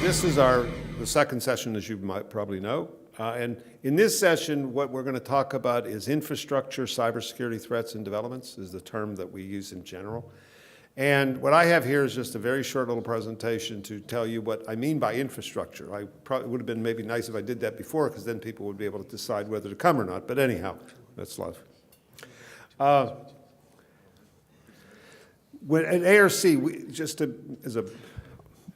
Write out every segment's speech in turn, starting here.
This is the second session, as you might probably know. And in this session, what we're going to talk about is infrastructure, cybersecurity threats and developments is the term that we use in general. And what I have here is just a very short little presentation to tell you what I mean by infrastructure. I probably would have been maybe nice if I did that before, because then people would be able to decide whether to come or not. But anyhow, that's life. At ARC, as a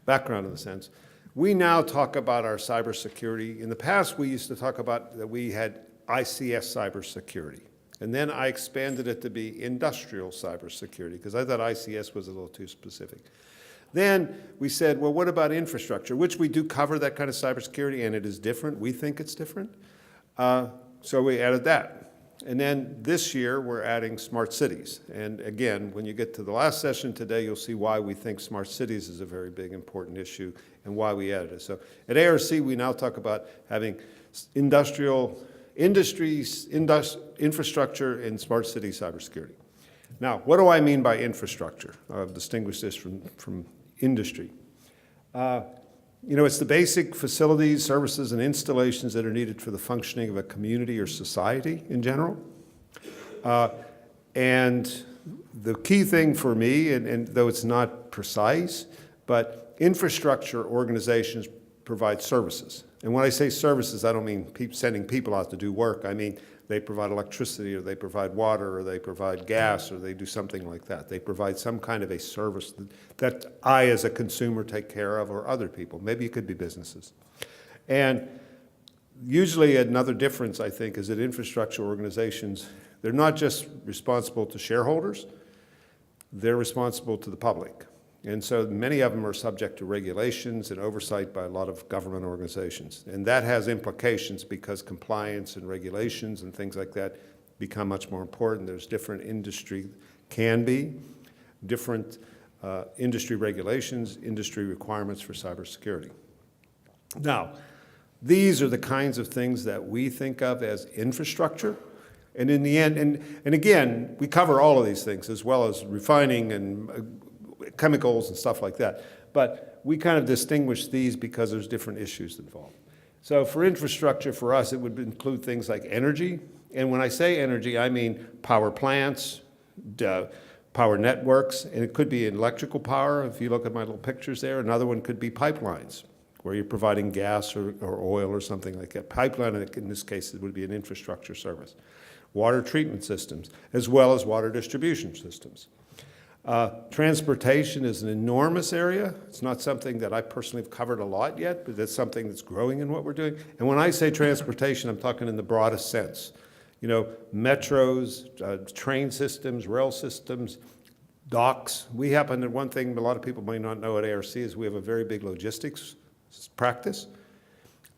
background in a sense, we now talk about our cybersecurity. In the past, we used to talk about that we had ICS cybersecurity. And then I expanded it to be industrial cybersecurity, because I thought ICS was a little too specific. Then we said, well, what about infrastructure? Which we do cover that kind of cybersecurity, and it is different. We think it's different. So we added that. And then this year, we're adding smart cities. And again, when you get to the last session today, you'll see why we think smart cities is a very big, important issue and why we added it. So at ARC, we now talk about having industries, infrastructure, and smart city cybersecurity. Now, what do I mean by infrastructure? I've distinguished this from industry. It's the basic facilities, services, and installations that are needed for the functioning of a community or society in general. And the key thing for me, and though it's not precise, but infrastructure organizations provide services. And when I say services, I don't mean sending people out to do work. I mean they provide electricity, or they provide water, or they provide gas, or they do something like that. They provide some kind of a service that I, as a consumer, take care of, or other people. Maybe it could be businesses. And usually another difference, I think, is that infrastructure organizations, they're not just responsible to shareholders, they're responsible to the public. And so many of them are subject to regulations and oversight by a lot of government organizations. And that has implications because compliance and regulations and things like that become much more important. There's different industry industry regulations, industry requirements for cybersecurity. Now, these are the kinds of things that we think of as infrastructure. And in the end, and again, we cover all of these things as well as refining and chemicals and stuff like that. But we kind of distinguish these because there's different issues involved. So for infrastructure, for us, it would include things like energy. And when I say energy, I mean power plants, power networks, and it could be electrical power. If you look at my little pictures there, another one could be pipelines, where you're providing gas or oil or something like that. Pipeline, in this case, it would be an infrastructure service. Water treatment systems, as well as water distribution systems. Transportation is an enormous area. It's not something that I personally have covered a lot yet, but it's something that's growing in what we're doing. And when I say transportation, I'm talking in the broadest sense. Metros, train systems, rail systems, docks. We happen to, one thing a lot of people may not know at ARC is we have a very big logistics practice.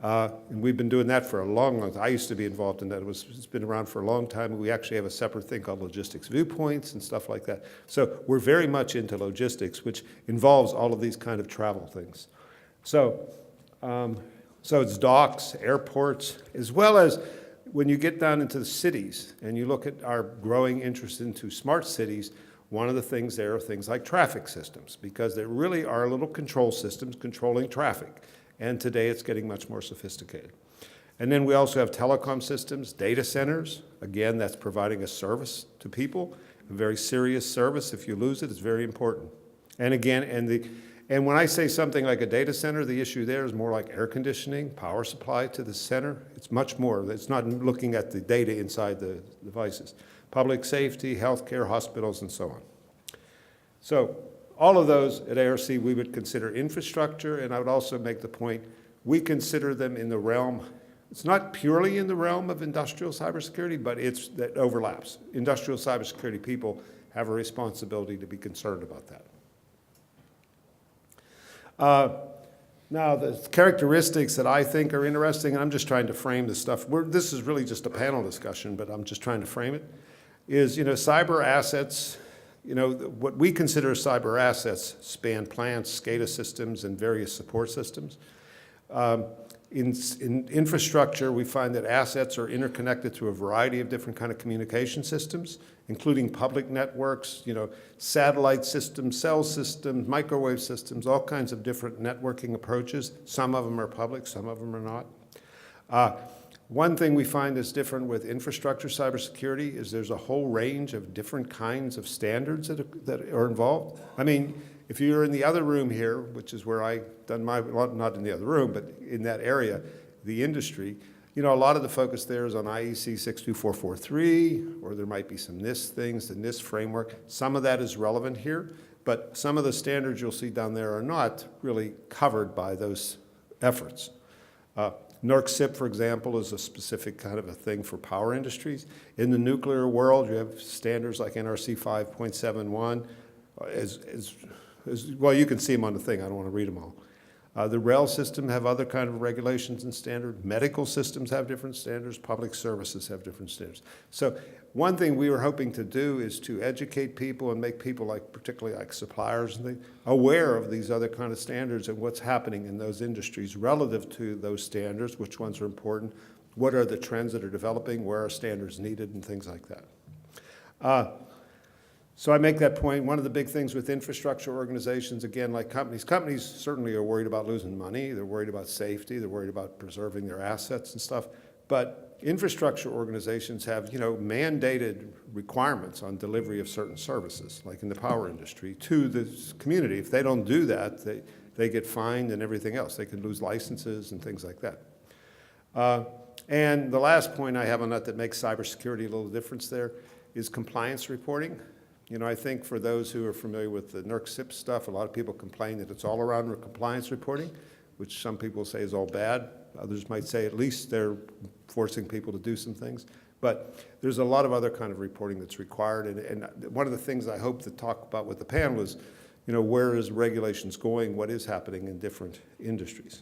And we've been doing that for a long time. I used to be involved in that. It's been around for a long time. We actually have a separate thing called logistics viewpoints and stuff like that. So we're very much into logistics, which involves all of these kind of travel things. So it's docks, airports, as well as when you get down into the cities and you look at our growing interest into smart cities, one of the things there are things like traffic systems, because there really are little control systems controlling traffic. And today it's getting much more sophisticated. And then we also have telecom systems, data centers. Again, that's providing a service to people, a very serious service. If you lose it, it's very important. And again, and when I say something like a data center, the issue there is more like air conditioning, power supply to the center. It's much more. It's not looking at the data inside the devices. Public safety, healthcare, hospitals, and so on. So all of those at ARC we would consider infrastructure, and I would also make the point we consider them in the realm, it's not purely in the realm of industrial cybersecurity, but that overlaps. Industrial cybersecurity people have a responsibility to be concerned about that. Now, the characteristics that I think are interesting, and I'm just trying to frame this stuff. This is really just a panel discussion, but I'm just trying to frame it, is cyber assets. What we consider cyber assets span plants, SCADA systems, and various support systems. In infrastructure, we find that assets are interconnected through a variety of different kind of communication systems, including public networks, satellite systems, cell systems, microwave systems, all kinds of different networking approaches. Some of them are public, some of them are not. One thing we find is different with infrastructure cybersecurity is there's a whole range of different kinds of standards that are involved. I mean, if you're in the other room here, which is where I've done my, well, not in the other room, but in that area, the industry, a lot of the focus there is on IEC 62443, or there might be some NIST things, the NIST framework. Some of that is relevant here, but some of the standards you'll see down there are not really covered by those efforts. NERC-CIP, for example, is a specific kind of a thing for power industries. In the nuclear world, you have standards like NRC 5.71, well, you can see them on the thing. I don't want to read them all. The rail system have other kind of regulations and standards. Medical systems have different standards. Public services have different standards. So one thing we were hoping to do is to educate people and make people, particularly like suppliers and things, aware of these other kind of standards and what's happening in those industries relative to those standards, which ones are important, what are the trends that are developing, where are standards needed, and things like that. So I make that point. One of the big things with infrastructure organizations, again, like companies certainly are worried about losing money. They're worried about safety. They're worried about preserving their assets and stuff. But infrastructure organizations have, mandated requirements on delivery of certain services, like in the power industry, to the community. If they don't do that, they get fined and everything else. They can lose licenses and things like that. And the last point I have on that makes cybersecurity a little difference there is compliance reporting. I think for those who are familiar with the NERC-CIP stuff, a lot of people complain that it's all around compliance reporting, which some people say is all bad. Others might say at least they're forcing people to do some things. But there's a lot of other kind of reporting that's required. And one of the things I hope to talk about with the panel is, where is regulations going? What is happening in different industries?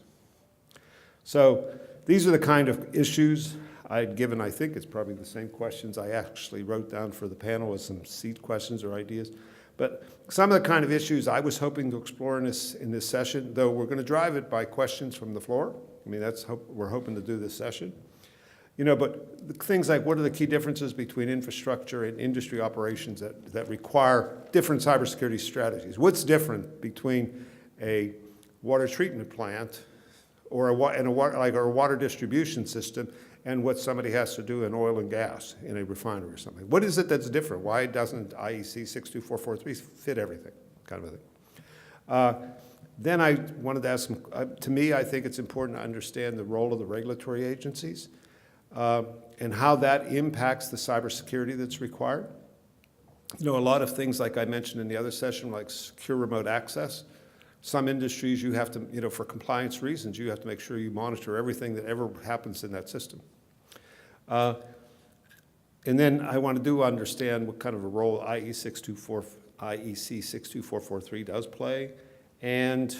So these are the kind of issues I'd given. I think it's probably the same questions I actually wrote down for the panel as some seat questions or ideas. But some of the kind of issues I was hoping to explore in this session, though we're going to drive it by questions from the floor. I mean, we're hoping to do this session. But things like what are the key differences between infrastructure and industry operations that require different cybersecurity strategies? What's different between a water treatment plant or a water distribution system and what somebody has to do in oil and gas in a refinery or something? What is it that's different? Why doesn't IEC 62443 fit everything, kind of a thing? Then I wanted to ask, to me, I think it's important to understand the role of the regulatory agencies and how that impacts the cybersecurity that's required. A lot of things like I mentioned in the other session, like secure remote access. Some industries you have to, for compliance reasons, you have to make sure you monitor everything that ever happens in that system. And then I want to understand what kind of a role IEC 62443 does play. And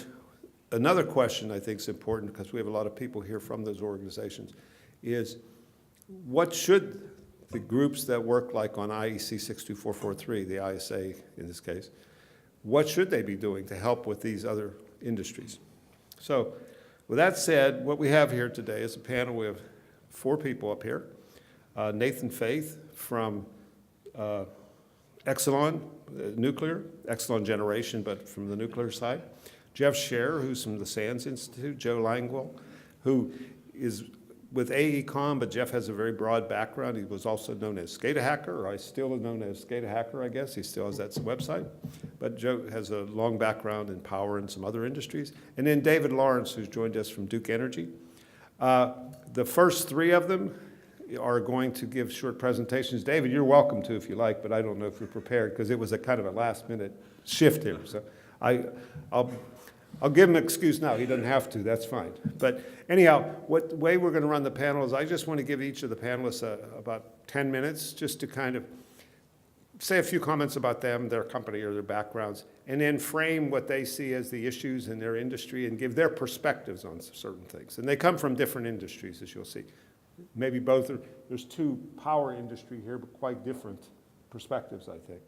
another question I think is important, because we have a lot of people here from those organizations, is what should the groups that work like on IEC 62443, the ISA in this case, what should they be doing to help with these other industries? So with that said, what we have here today is a panel. We have 4 people up here. Nathan Faith from Exelon Nuclear, Exelon Generation, but from the nuclear side. Jeff Scher, who's from the SANS Institute. Joe Langwell, who is with AECOM, but Jeff has a very broad background. He was also known as SCADA Hacker, or I still am known as SCADA Hacker, I guess. He still has that website. But Joe has a long background in power and some other industries. And then David Lawrence, who's joined us from Duke Energy. The first 3 of them are going to give short presentations. David, you're welcome to if you like, but I don't know if you're prepared, because it was a kind of a last-minute shift here. So I'll give him an excuse now. He doesn't have to. That's fine. But anyhow, the way we're going to run the panel is I just want to give each of the panelists about 10 minutes just to kind of say a few comments about them, their company, or their backgrounds, and then frame what they see as the issues in their industry and give their perspectives on certain things. And they come from different industries, as you'll see. Maybe both there's 2 power industry here, but quite different perspectives, I think.